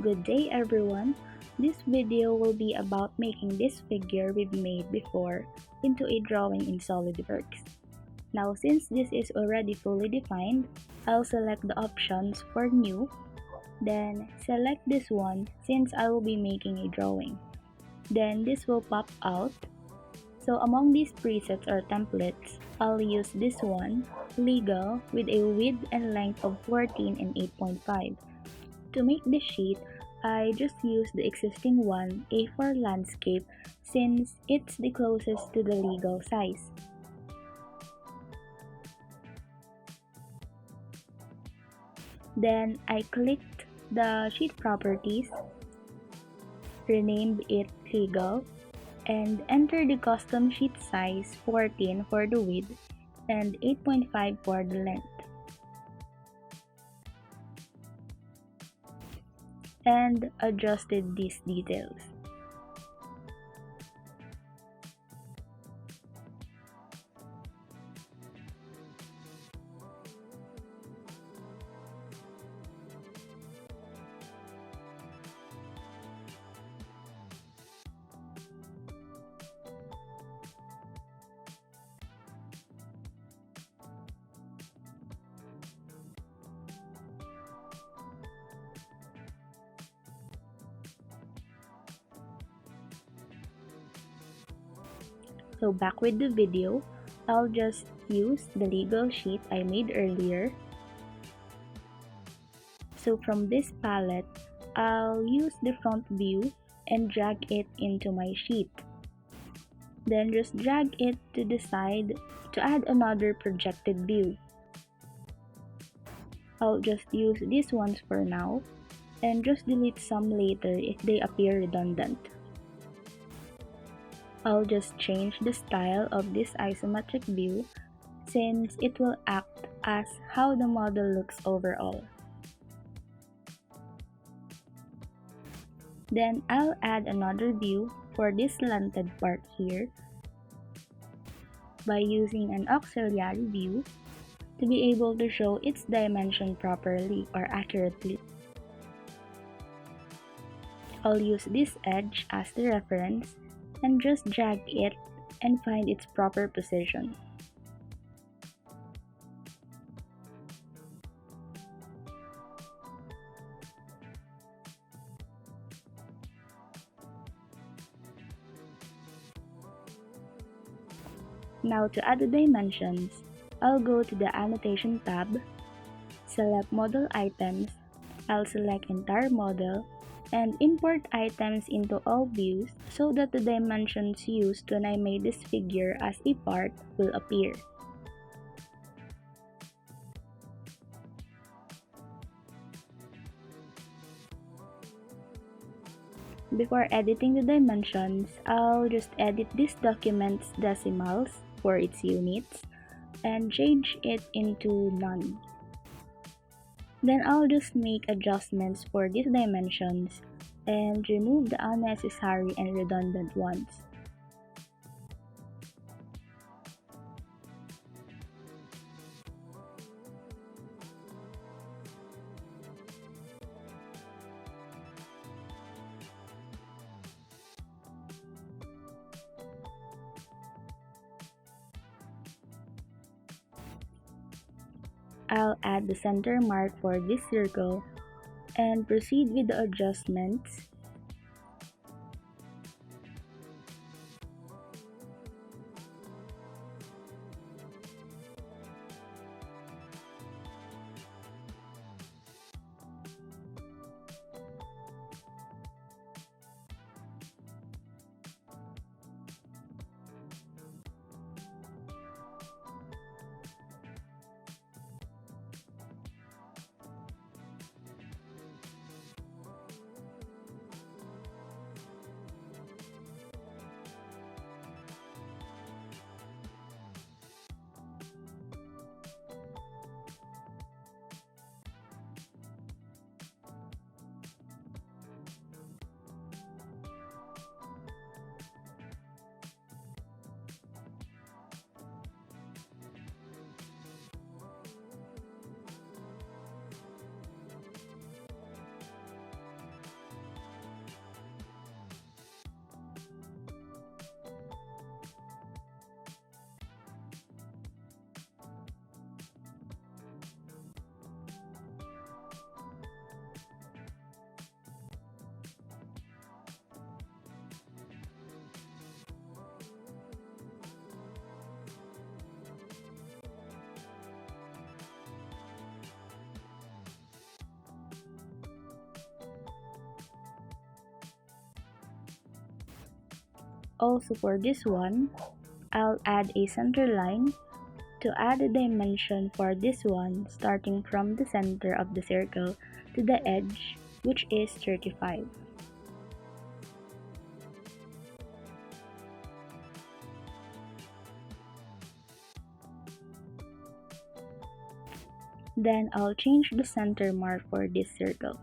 Good day everyone! This video will be about making this figure we've made before into a drawing in SolidWorks. Now since this is already fully defined, I'll select the options for New, then select this one since I will be making a drawing. Then this will pop out. So among these presets or templates, I'll use this one, Legal, with a width and length of 14 and 8.5. To make this sheet, I just use the existing one, A4 Landscape, since it's the closest to the legal size. Then I clicked the sheet properties, renamed it Legal, and enter the custom sheet size 14 for the width and 8.5 for the length. And adjusted these details. So back with the video, I'll just use the legal sheet I made earlier. So from this palette, I'll use the front view and drag it into my sheet. Then just drag it to the side to add another projected view. I'll just use these ones for now and just delete some later if they appear redundant. I'll just change the style of this isometric view since it will act as how the model looks overall. Then I'll add another view for this slanted part here by using an auxiliary view to be able to show its dimension properly or accurately. I'll use this edge as the reference and just drag it and find its proper position. Now to add the dimensions, I'll go to the Annotation tab, select Model Items, I'll select Entire Model, and import items into all views so that the dimensions used when I made this figure as a part will appear. Before editing the dimensions, I'll just edit this document's decimals for its units and change it into none. Then I'll just make adjustments for these dimensions and remove the unnecessary and redundant ones. I'll add the center mark for this circle and proceed with the adjustments. Also for this one, I'll add a center line to add a dimension for this one starting from the center of the circle to the edge, which is 35. Then I'll change the center mark for this circle.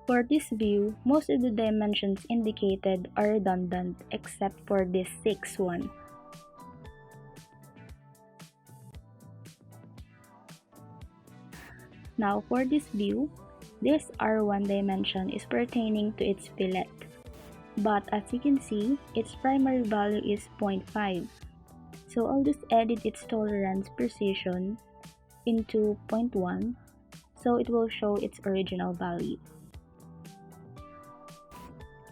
For this view, most of the dimensions indicated are redundant except for this 6th one. Now for this view, this R1 dimension is pertaining to its fillet. But as you can see, its primary value is 0.5. So I'll just edit its tolerance precision into 0.1 so it will show its original value.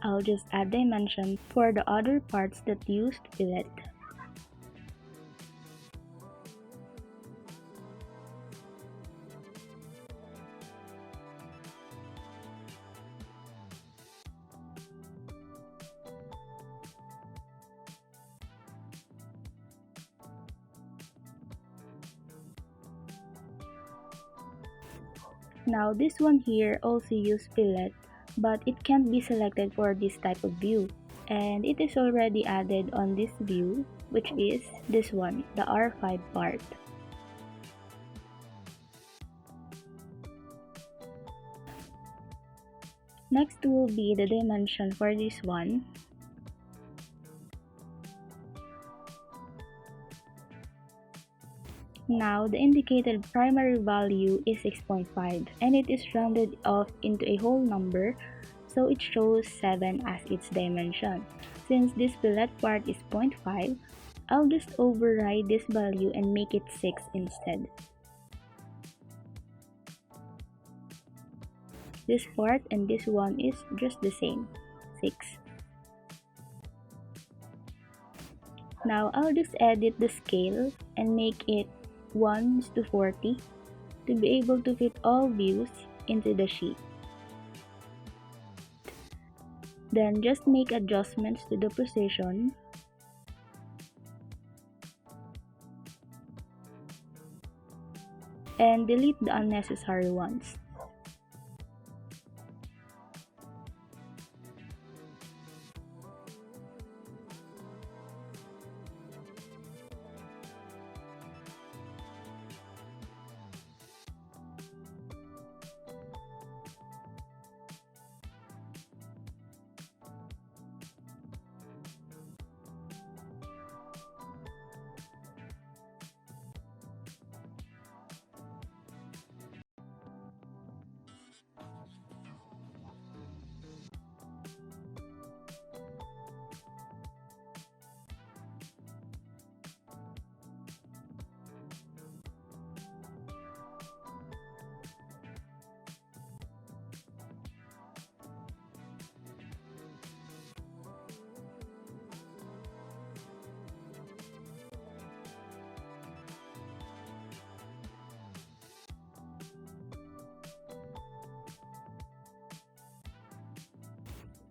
I'll just add dimension for the other parts that used fillet. Now this one here also used fillet, but it can't be selected for this type of view, and it is already added on this view, which is this one, the R5 part. Next will be the dimension for this one. Now, the indicated primary value is 6.5 and it is rounded off into a whole number, so it shows 7 as its dimension. Since this fillet part is 0.5, I'll just override this value and make it 6 instead. This part and this one is just the same, 6. Now, I'll just edit the scale and make it 1:40 to be able to fit all views into the sheet. Then just make adjustments to the precision and delete the unnecessary ones.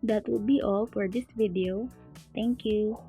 That will be all for this video. Thank you.